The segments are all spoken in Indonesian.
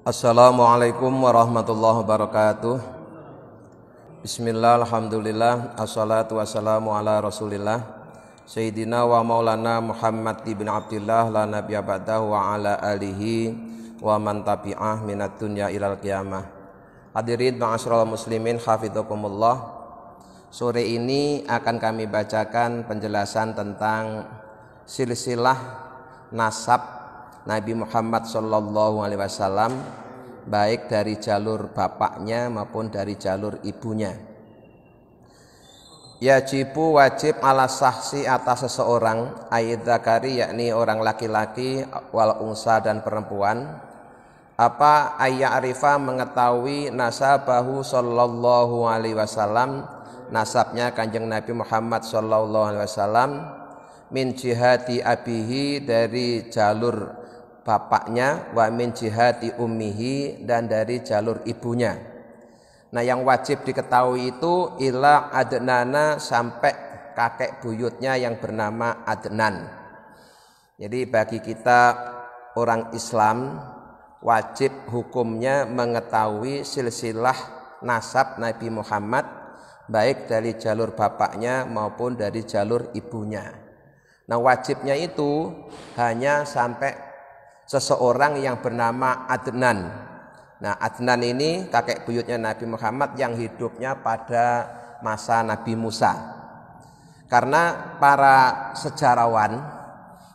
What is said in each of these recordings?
Assalamualaikum warahmatullahi wabarakatuh. Bismillah, alhamdulillah, assalatu wassalamu ala rasulillah Sayyidina wa maulana Muhammad ibn Abdillah la nabiyya ba'dahu wa ala alihi wa man tabi'ah minat dunya ilal qiyamah. Hadirin ma'asyiral muslimin hafizakumullah. Sore ini akan kami bacakan penjelasan tentang silsilah nasab Nabi Muhammad sallallahu alaihi wasallam, baik dari jalur bapaknya maupun dari jalur ibunya. Yajibu wajib ala sahsi atas seseorang ayat zakari, yakni orang laki-laki, wal unsa dan perempuan, apa ayya'rifa mengetahui nasabahu sallallahu alaihi wasallam, nasabnya Kanjeng Nabi Muhammad sallallahu alaihi wasallam, min jihati abihi dari jalur bapaknya, wa min jihati ummihi dan dari jalur ibunya. Nah, yang wajib diketahui itu ila Adnana, sampai kakek buyutnya yang bernama Adnan. Jadi bagi kita orang Islam wajib hukumnya mengetahui silsilah nasab Nabi Muhammad, baik dari jalur bapaknya maupun dari jalur ibunya. Nah, wajibnya itu hanya sampai seseorang yang bernama Adnan. Nah, Adnan ini kakek buyutnya Nabi Muhammad yang hidupnya pada masa Nabi Musa. Karena para sejarawan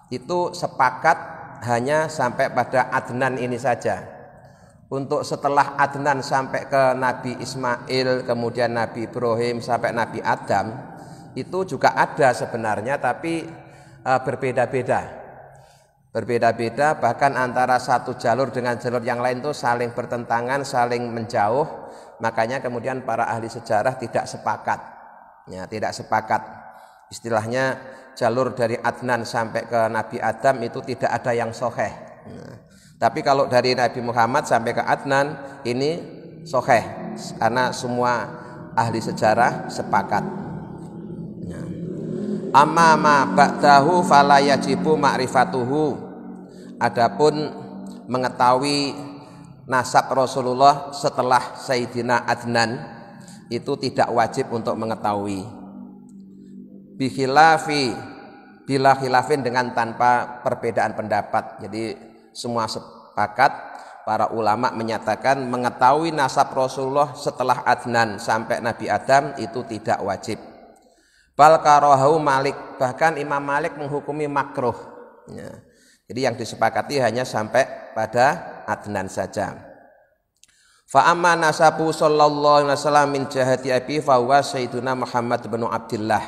itu sepakat hanya sampai pada Adnan ini saja. Untuk setelah Adnan sampai ke Nabi Ismail, kemudian Nabi Ibrahim sampai Nabi Adam, itu juga ada sebenarnya, tapi berbeda-beda, bahkan antara satu jalur dengan jalur yang lain itu saling bertentangan, saling menjauh. Makanya kemudian para ahli sejarah tidak sepakat. Ya, tidak sepakat. Istilahnya jalur dari Adnan sampai ke Nabi Adam itu tidak ada yang sahih. Nah, tapi kalau dari Nabi Muhammad sampai ke Adnan ini sahih, karena semua ahli sejarah sepakat. Amma ma ba'dahu fala yajibu ma'rifatuhu. Adapun mengetahui nasab Rasulullah setelah Sayyidina Adnan itu tidak wajib untuk mengetahui. Bikhilafi, bila khilafin, dengan tanpa perbedaan pendapat. Jadi semua sepakat, para ulama menyatakan mengetahui nasab Rasulullah setelah Adnan sampai Nabi Adam itu tidak wajib. Bal karahu Malik, bahkan Imam Malik menghukumi makruh. Ya. Jadi yang disepakati hanya sampai pada Adnan saja. Fa amma nasabu sallallahu alaihi wasallam min jihati abi fa huwa sayyiduna Muhammad bin Abdillah.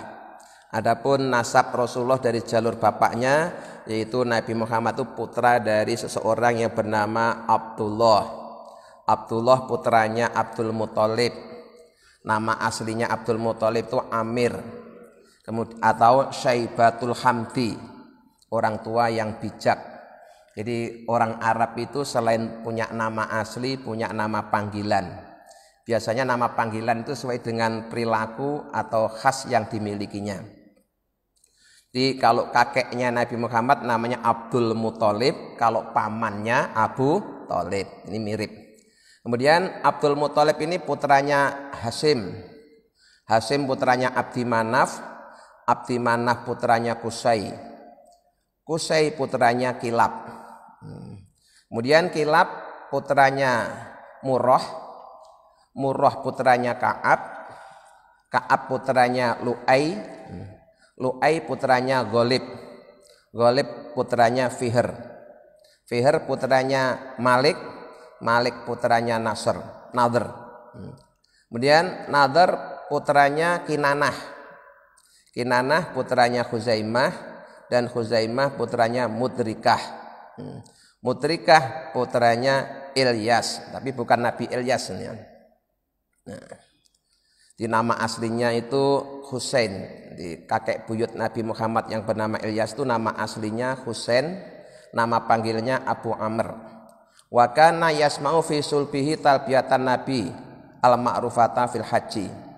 Adapun nasab Rasulullah dari jalur bapaknya, yaitu Nabi Muhammad itu putra dari seseorang yang bernama Abdullah. Abdullah putranya Abdul Muthalib. Nama aslinya Abdul Muthalib itu Amir, atau Syaibatul Hamdi, orang tua yang bijak. Jadi orang Arab itu selain punya nama asli, punya nama panggilan. Biasanya nama panggilan itu sesuai dengan perilaku atau khas yang dimilikinya. Jadi kalau kakeknya Nabi Muhammad namanya Abdul Muthalib, kalau pamannya Abu Thalib, ini mirip. Kemudian Abdul Muthalib ini putranya Hasim. Hasim putranya Abdi Manaf. Abdi Manaf putranya Qusay. Qusay putranya Kilab. Kemudian Kilab putranya Murrah. Murrah putranya Ka'ab. Ka'ab putranya Lu'ay. Lu'ay putranya Ghalib. Ghalib putranya Fihr. Fihr putranya Malik. Malik putranya Nadhr. Kemudian Nadhr putranya Kinanah. Kinanah putranya Khuzaimah, dan Khuzaimah putranya Mudrikah. Mudrikah putranya Ilyas, tapi bukan Nabi Ilyas. Nah, di nama aslinya itu Husain. Di kakek buyut Nabi Muhammad yang bernama Ilyas itu nama aslinya Husain, nama panggilnya Abu Amr. Wa kana yasma'u fi sulbihi talbiyatan Nabi al-ma'rufata fil haji.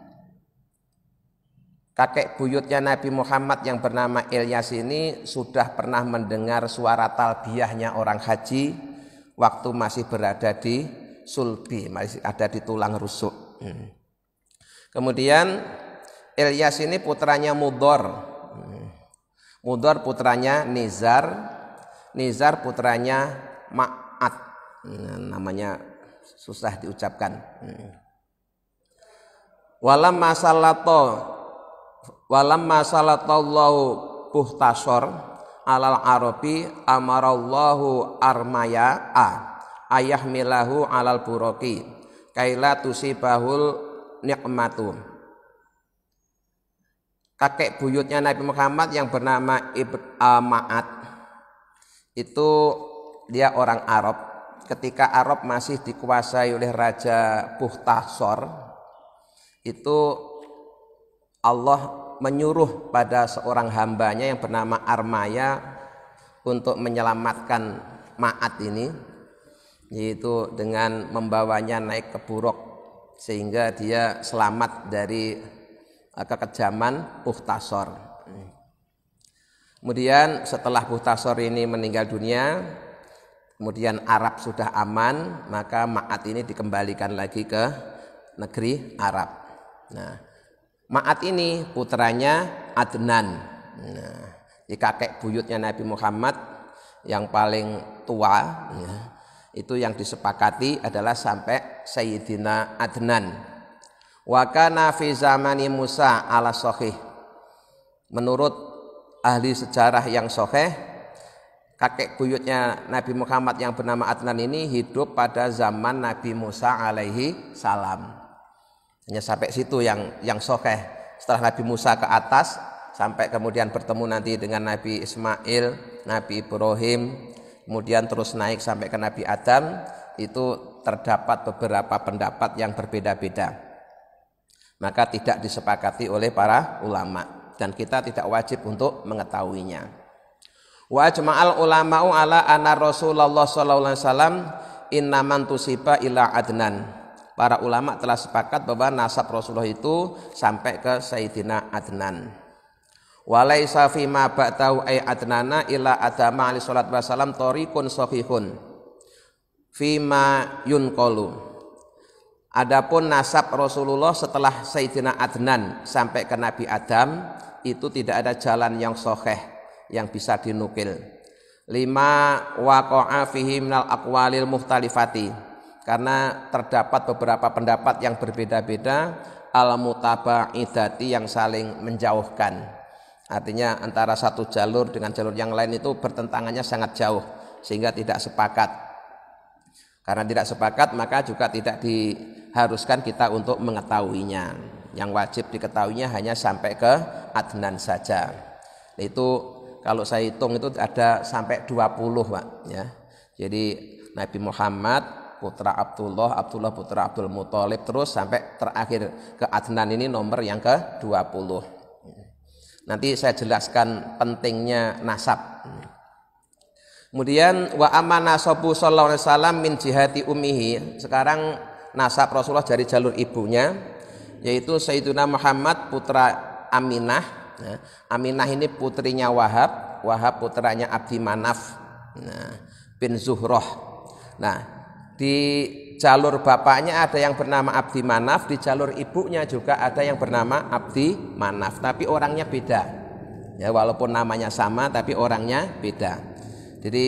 Kakek buyutnya Nabi Muhammad yang bernama Ilyas ini sudah pernah mendengar suara talbiyahnya orang haji waktu masih berada di sulbi, masih ada di tulang rusuk. Kemudian Ilyas ini putranya Mudhar. Mudhar putranya Nizar. Nizar putranya Ma'at. Namanya susah diucapkan. Walamma sallatallahu buhtasor alal arabi amarallahu armaya'a ayahmilahu alal buraki kaila tusibahul nikmatu. Kakek buyutnya Nabi Muhammad yang bernama Ma'at itu dia orang Arab. Ketika Arab masih dikuasai oleh Raja Buhtasor, itu Allah menyuruh pada seorang hambanya yang bernama Armaya untuk menyelamatkan Ma'at ini, yaitu dengan membawanya naik ke buruk sehingga dia selamat dari kekejaman Buhtasor. Kemudian setelah Buhtasor ini meninggal dunia, kemudian Arab sudah aman, maka Ma'at ini dikembalikan lagi ke negeri Arab. Nah, Ma'at ini putranya Adnan. Nah, kakek buyutnya Nabi Muhammad yang paling tua, ya, itu yang disepakati adalah sampai Sayyidina Adnan. Wa kana fi zamani Musa ala sahih. Menurut ahli sejarah yang sahih, kakek buyutnya Nabi Muhammad yang bernama Adnan ini hidup pada zaman Nabi Musa alaihi salam. Hanya sampai situ yang sahih. Setelah Nabi Musa ke atas sampai kemudian bertemu nanti dengan Nabi Ismail, Nabi Ibrahim, kemudian terus naik sampai ke Nabi Adam, itu terdapat beberapa pendapat yang berbeda-beda. Maka tidak disepakati oleh para ulama dan kita tidak wajib untuk mengetahuinya. Wa ajma'al ulama'u ala anna Rasulullah sallallahu alaihi wasallam innaman tusiba ila Adnan. Para ulama telah sepakat bahwa nasab Rasulullah itu sampai ke Sayyidina Adnan. Walaisa fi ma ba'dahu ay Adnana ila Adama alaihi salatu wasallam tariqun sahihun fi ma yunqalu. Adapun nasab Rasulullah setelah Sayyidina Adnan sampai ke Nabi Adam itu tidak ada jalan yang sahih yang bisa dinukil. Lima waqa'a fihi minal aqwalil mukhtalifati, karena terdapat beberapa pendapat yang berbeda-beda al-mutaba'idati yang saling menjauhkan. Artinya antara satu jalur dengan jalur yang lain itu bertentangannya sangat jauh sehingga tidak sepakat. Karena tidak sepakat maka juga tidak diharuskan kita untuk mengetahuinya. Yang wajib diketahuinya hanya sampai ke Adnan saja. Itu kalau saya hitung itu ada sampai 20, Pak, ya. Jadi Nabi Muhammad putra Abdullah, Abdullah putra Abdul Muthalib, terus sampai terakhir ke Adnan ini nomor yang ke-20. Nanti saya jelaskan pentingnya nasab. Kemudian wa amana nasabu sallallahu alaihi wasallam min jihati ummihi. Sekarang nasab Rasulullah dari jalur ibunya, yaitu Sayyidina Muhammad putra Aminah. Aminah ini putrinya Wahab, Wahab putranya Abdi Manaf bin Zuhroh. Nah, di jalur bapaknya ada yang bernama Abdi Manaf, di jalur ibunya juga ada yang bernama Abdi Manaf, tapi orangnya beda. Ya, walaupun namanya sama tapi orangnya beda. Jadi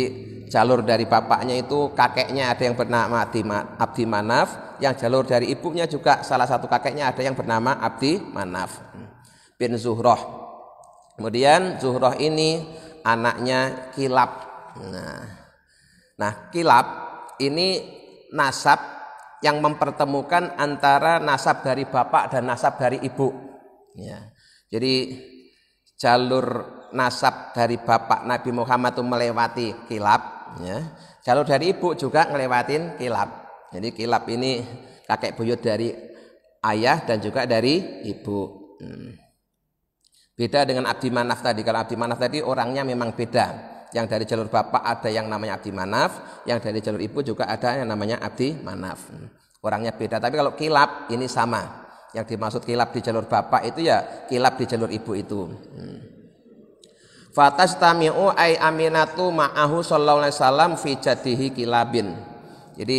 jalur dari bapaknya itu kakeknya ada yang bernama Abdi Manaf, yang jalur dari ibunya juga salah satu kakeknya ada yang bernama Abdi Manaf bin Zuhroh. Kemudian Zuhroh ini anaknya Kilab. Nah, Kilab ini nasab yang mempertemukan antara nasab dari bapak dan nasab dari ibu. Ya. Jadi jalur nasab dari bapak Nabi Muhammad itu melewati Kilab, ya. Jalur dari ibu juga ngelewatin Kilab. Jadi Kilab ini kakek buyut dari ayah dan juga dari ibu. Beda dengan Abdi Manaf tadi. Kalau Abdi Manaf tadi orangnya memang beda. Yang dari jalur bapak ada yang namanya Abdi Manaf, yang dari jalur ibu juga ada yang namanya Abdi Manaf. Orangnya beda. Tapi kalau Kilab ini sama. Yang dimaksud Kilab di jalur bapak itu ya Kilab di jalur ibu itu. Fatastami'u ay Aminatu ma'ahu sallallahu alaihi wasallam fi jaddihi Kilabin. Jadi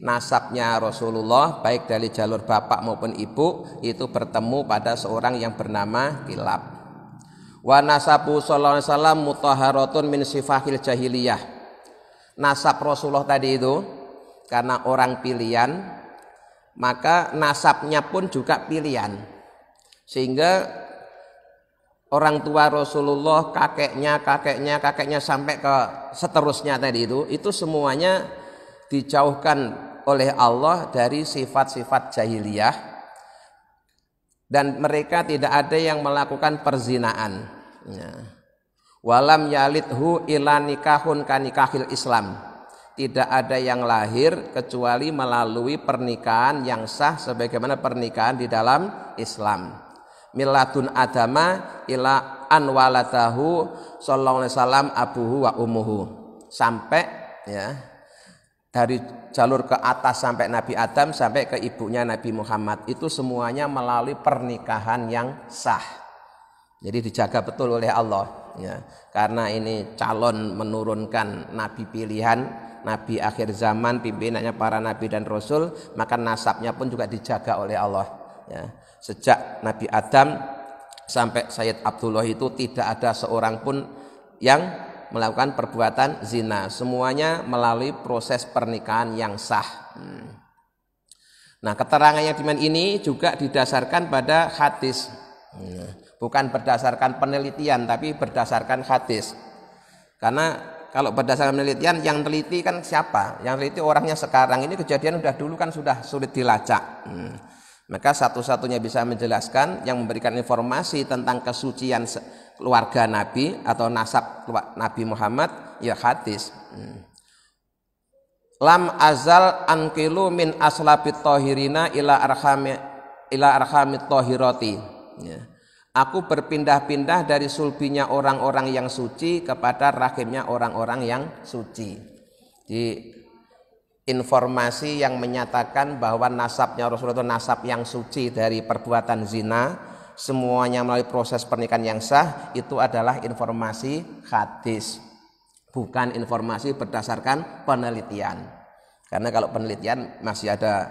nasabnya Rasulullah baik dari jalur bapak maupun ibu itu bertemu pada seorang yang bernama Kilab. Wa nasabu sallallahu alaihi wasallam mutahharatun min sifahil jahiliyah. Nasab Rasulullah tadi itu karena orang pilihan, maka nasabnya pun juga pilihan. Sehingga orang tua Rasulullah, kakeknya sampai ke seterusnya tadi itu semuanya dijauhkan oleh Allah dari sifat-sifat jahiliyah, dan mereka tidak ada yang melakukan perzinaan. Walam yalidhu ila nikahun kanikahil Islam. Tidak ada yang lahir kecuali melalui pernikahan yang sah sebagaimana pernikahan di dalam Islam. Miladun adama ila anwalatahu sallallahu alaihi wasallam abuhu wa ummuhu, sampai ya dari jalur ke atas sampai Nabi Adam sampai ke ibunya Nabi Muhammad itu semuanya melalui pernikahan yang sah. Jadi dijaga betul oleh Allah ya, karena ini calon menurunkan nabi pilihan, nabi akhir zaman, pimpinannya para nabi dan rasul, maka nasabnya pun juga dijaga oleh Allah ya. Sejak Nabi Adam sampai Sayyid Abdullah itu tidak ada seorang pun yang melakukan perbuatan zina, semuanya melalui proses pernikahan yang sah. Nah, keterangan yang demikian ini juga didasarkan pada hadis, bukan berdasarkan penelitian tapi berdasarkan hadis. Karena kalau berdasarkan penelitian, yang teliti kan siapa? Yang teliti orangnya sekarang. Ini kejadian udah dulu kan sudah sulit dilacak. Maka satu-satunya bisa menjelaskan yang memberikan informasi tentang kesucian keluarga Nabi atau nasab Nabi Muhammad ya hadis. Lam azal anqilu min aslabit tahirina ila arhamit tahirati. Ya. Aku berpindah-pindah dari sulbinya orang-orang yang suci kepada rahimnya orang-orang yang suci. Di informasi yang menyatakan bahwa nasabnya Rasulullah itu nasab yang suci dari perbuatan zina, semuanya melalui proses pernikahan yang sah, itu adalah informasi hadis, bukan informasi berdasarkan penelitian. Karena kalau penelitian masih ada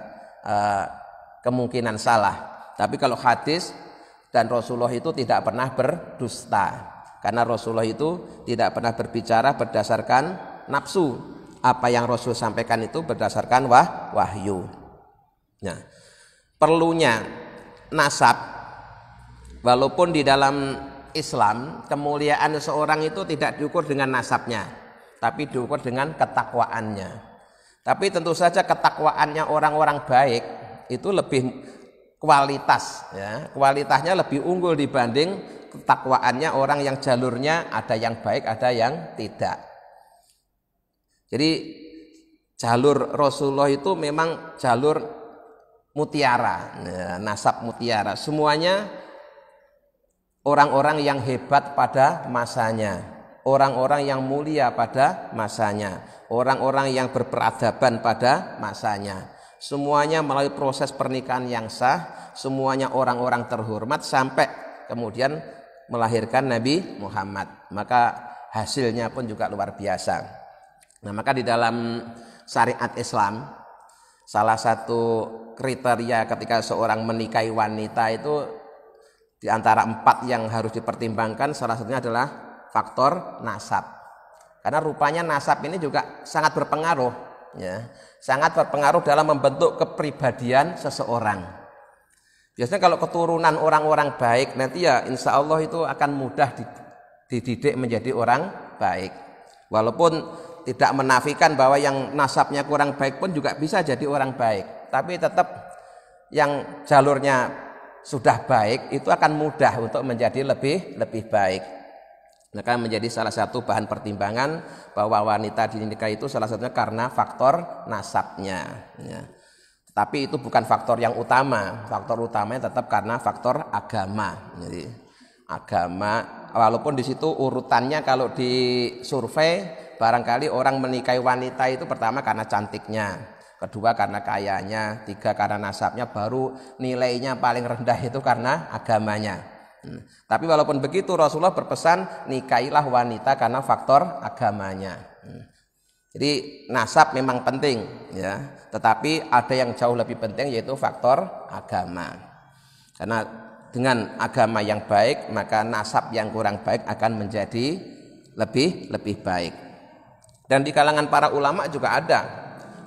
kemungkinan salah. Tapi kalau hadis dan Rasulullah itu tidak pernah berdusta, karena Rasulullah itu tidak pernah berbicara berdasarkan nafsu. Apa yang Rasul sampaikan itu berdasarkan wahyu. Nah, perlunya nasab, walaupun di dalam Islam kemuliaan seseorang itu tidak diukur dengan nasabnya, tapi diukur dengan ketakwaannya. Tapi tentu saja ketakwaannya orang-orang baik itu lebih kualitas, ya, kualitasnya lebih unggul dibanding ketakwaannya orang yang jalurnya ada yang baik, ada yang tidak. Jadi jalur Rasulullah itu memang jalur mutiara, nasab mutiara. Semuanya orang-orang yang hebat pada masanya, orang-orang yang mulia pada masanya, orang-orang yang berperadaban pada masanya. Semuanya melalui proses pernikahan yang sah, semuanya orang-orang terhormat sampai kemudian melahirkan Nabi Muhammad. Maka hasilnya pun juga luar biasa. Nah, maka di dalam syariat Islam salah satu kriteria ketika seorang menikahi wanita itu di antara 4 yang harus dipertimbangkan, salah satunya adalah faktor nasab. Karena rupanya nasab ini juga sangat berpengaruh, ya, sangat berpengaruh dalam membentuk kepribadian seseorang. Biasanya kalau keturunan orang-orang baik nanti ya insya Allah itu akan mudah dididik menjadi orang baik. Walaupun tidak menafikan bahwa yang nasabnya kurang baik pun juga bisa jadi orang baik. Tapi tetap yang jalurnya sudah baik itu akan mudah untuk menjadi lebih baik. Maka menjadi salah satu bahan pertimbangan bahwa wanita dinikahi itu salah satunya karena faktor nasabnya. Ya. Tapi itu bukan faktor yang utama. Faktor utamanya tetap karena faktor agama. Jadi agama, walaupun di situ urutannya kalau di survei barangkali orang menikahi wanita itu pertama karena cantiknya, kedua karena kayanya, tiga karena nasabnya, baru nilainya paling rendah itu karena agamanya. Tapi walaupun begitu Rasulullah berpesan nikahilah wanita karena faktor agamanya. Jadi nasab memang penting ya, tetapi ada yang jauh lebih penting yaitu faktor agama. Karena dengan agama yang baik maka nasab yang kurang baik akan menjadi lebih baik. Dan di kalangan para ulama juga ada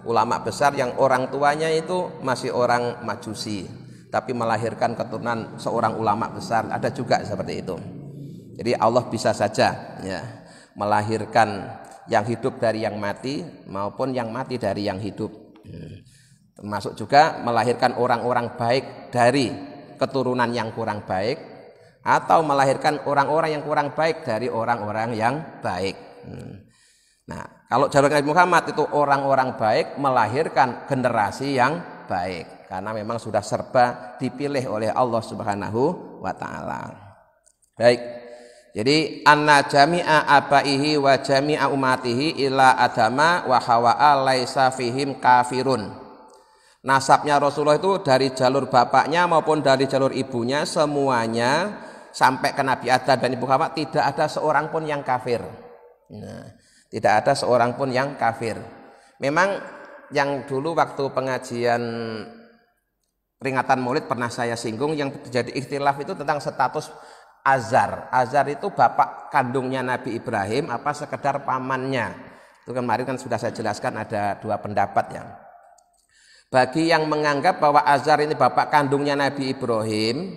ulama besar yang orang tuanya itu masih orang Majusi, tapi melahirkan keturunan seorang ulama besar, ada juga seperti itu. Jadi Allah bisa saja ya melahirkan yang hidup dari yang mati maupun yang mati dari yang hidup. Termasuk juga melahirkan orang-orang baik dari keturunan yang kurang baik, atau melahirkan orang-orang yang kurang baik dari orang-orang yang baik. Nah, kalau jalur Nabi Muhammad itu orang-orang baik melahirkan generasi yang baik, karena memang sudah serba dipilih oleh Allah Subhanahu wa taala. Baik. Jadi anna jami'a abaihi wa jami'a umatihi ila adama wa hawa'a laisa fihim kafirun. Nasabnya Rasulullah itu dari jalur bapaknya maupun dari jalur ibunya semuanya sampai ke Nabi Adam dan Ibu Hawa tidak ada seorang pun yang kafir. Nah, tidak ada seorang pun yang kafir. Memang yang dulu waktu pengajian peringatan Maulid pernah saya singgung, yang terjadi ikhtilaf itu tentang status Azar. Azar itu bapak kandungnya Nabi Ibrahim apa sekedar pamannya? Itu kemarin kan sudah saya jelaskan ada dua pendapat ya. Bagi yang menganggap bahwa Azar ini bapak kandungnya Nabi Ibrahim,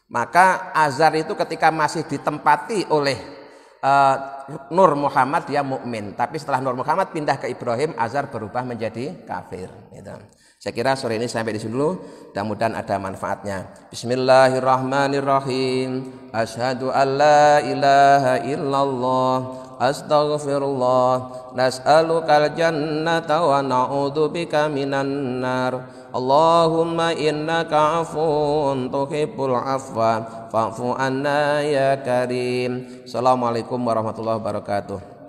maka Azar itu ketika masih ditempati oleh Nur Muhammad dia mukmin, tapi setelah Nur Muhammad pindah ke Ibrahim, Azar berubah menjadi kafir. Gitu. Saya kira sore ini sampai di sini dulu, mudah-mudahan ada manfaatnya. Bismillahirrahmanirrahim. Asyhadu an la ilaha illallah, astaghfirullah, nas'alukal jannata wa na'udzubika minan nar. Allahumma innaka afuwun tuhibbul afwa fa'fu anna ya karim. Assalamualaikum warahmatullahi wabarakatuh.